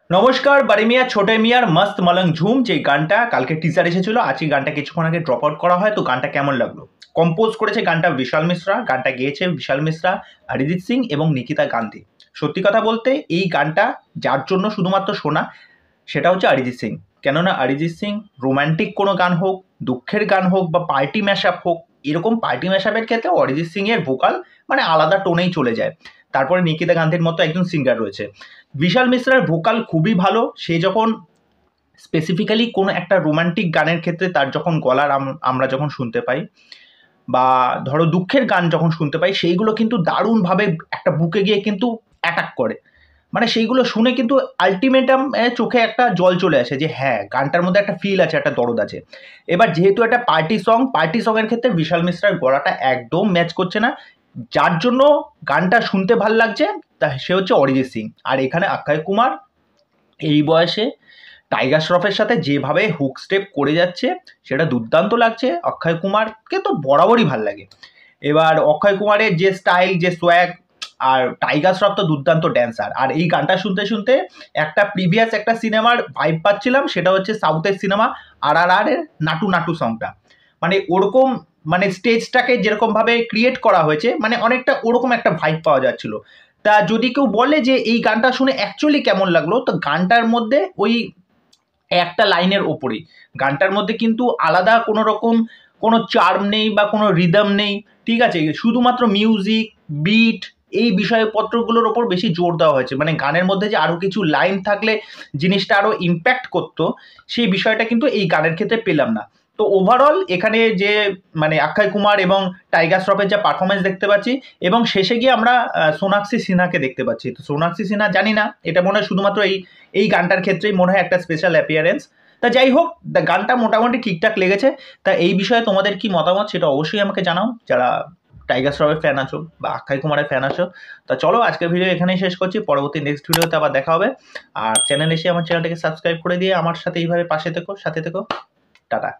নমস্কার, বাড়ি মিয়া ছোটে মিয়ার মস্ত মলং ঝুম যে গানটা কালকে টিজার এসেছিল, আজকে গানটা কিছুক্ষণ আগে ড্রপ আউট করা হয়। তো গানটা কেমন লাগলো? কম্পোজ করেছে গানটা বিশাল মিশ্রা, গানটা গেয়েছে বিশাল মিশ্রা, অরিজিৎ সিং এবং নিকিতা গান্ধী। সত্যি কথা বলতে এই গানটা যার জন্য শুধুমাত্র শোনা সেটা হচ্ছে অরিজিৎ সিং। কেননা অরিজিৎ সিং রোম্যান্টিক কোনো গান হোক, দুঃখের গান হোক বা পার্টি ম্যাশআপ হোক, এরকম পার্টি ম্যাশআপের ক্ষেত্রে অরিজিৎ সিং এর ভোকাল মানে আলাদা টোনেই চলে যায়। তারপরে নিকিতা গান্ধীর মতো একজন সিঙ্গার রয়েছে। বিশাল মিশ্রার ভোকাল খুবই ভালো। সে যখন স্পেসিফিক্যালি কোনো একটা রোমান্টিক গানের ক্ষেত্রে তার যখন গলার আমরা যখন শুনতে পাই, বা ধরো দুঃখের গান যখন শুনতে পাই, সেইগুলো কিন্তু দারুণভাবে একটা বুকে গিয়ে কিন্তু অ্যাটাক করে। মানে সেইগুলো শুনে কিন্তু আলটিমেটাম চোখে একটা জল চলে আসে যে হ্যাঁ, গানটার মধ্যে একটা ফিল আছে, একটা দরদ আছে। এবার যেহেতু একটা পার্টি সং এর ক্ষেত্রে বিশাল মিশ্রার গলাটা একদম ম্যাচ করছে না। যার জন্য গানটা শুনতে ভাল লাগছে তা সে হচ্ছে অরিজিৎ সিং। আর এখানে অক্ষয় কুমার এই বয়সে টাইগার শ্রফের সাথে যেভাবে হুক স্টেপ করে যাচ্ছে সেটা দুর্দান্ত লাগছে। অক্ষয় কুমারকে তো বরাবরই ভাল লাগে। এবার অক্ষয় কুমারের যে স্টাইল, যে সোয়াগ, আর টাইগার শ্রফ তো দুর্দান্ত ড্যান্সার। আর এই গানটা শুনতে শুনতে একটা প্রিভিয়াস একটা সিনেমার ভাইব পাচ্ছিলাম, সেটা হচ্ছে সাউথের সিনেমা RRR এর নাটু নাটু সংটা। মানে ওরকম, মানে স্টেজটাকে যেরকমভাবে ক্রিয়েট করা হয়েছে, মানে অনেকটা ওরকম একটা ভাইব পাওয়া যাচ্ছিল। তা যদি কেউ বলে যে এই গানটা শুনে অ্যাকচুয়ালি কেমন লাগলো, তো গানটার মধ্যে ওই একটা লাইনের ওপরেই, গানটার মধ্যে কিন্তু আলাদা কোনো রকম কোনো চার্ম নেই বা কোনো রিদম নেই। ঠিক আছে, শুধুমাত্র মিউজিক, বিট, এই বিষয়পত্রগুলোর ওপর বেশি জোর দেওয়া হয়েছে। মানে গানের মধ্যে যে আরও কিছু লাইন থাকলে জিনিসটা আরও ইম্প্যাক্ট করতো, সেই বিষয়টা কিন্তু এই গানের ক্ষেত্রে পেলাম না। তো ওভারঅল এখানে যে মানে অক্ষয় কুমার এবং টাইগার শ্রফের যা পারফরমেন্স দেখতে পাচ্ছি, এবং শেষে গিয়ে আমরা সোনাক্ষী সিনহাকে দেখতে পাচ্ছি। তো সোনাক্ষী সিনহা জানি না, এটা মনে হয় শুধুমাত্র এই এই গানটার ক্ষেত্রেই মনে হয় একটা স্পেশাল অ্যাপিয়ারেন্স। তা যাই হোক, গানটা মোটামুটি ঠিকঠাক লেগেছে। তা এই বিষয়ে তোমাদের কি মতামত সেটা অবশ্যই আমাকে জানাও, যারা টাইগার শ্রফের ফ্যান আছো বা অক্ষয় কুমারের ফ্যান আছো। তা চলো, আজকের ভিডিও এখানেই শেষ করছি। পরবর্তী নেক্সট ভিডিওতে আবার দেখা হবে। আর চ্যানেল এসে আমার চ্যানেলটাকে সাবস্ক্রাইব করে দিয়ে আমার সাথে এইভাবে পাশে থেকো, সাথে থেকো। টাটা।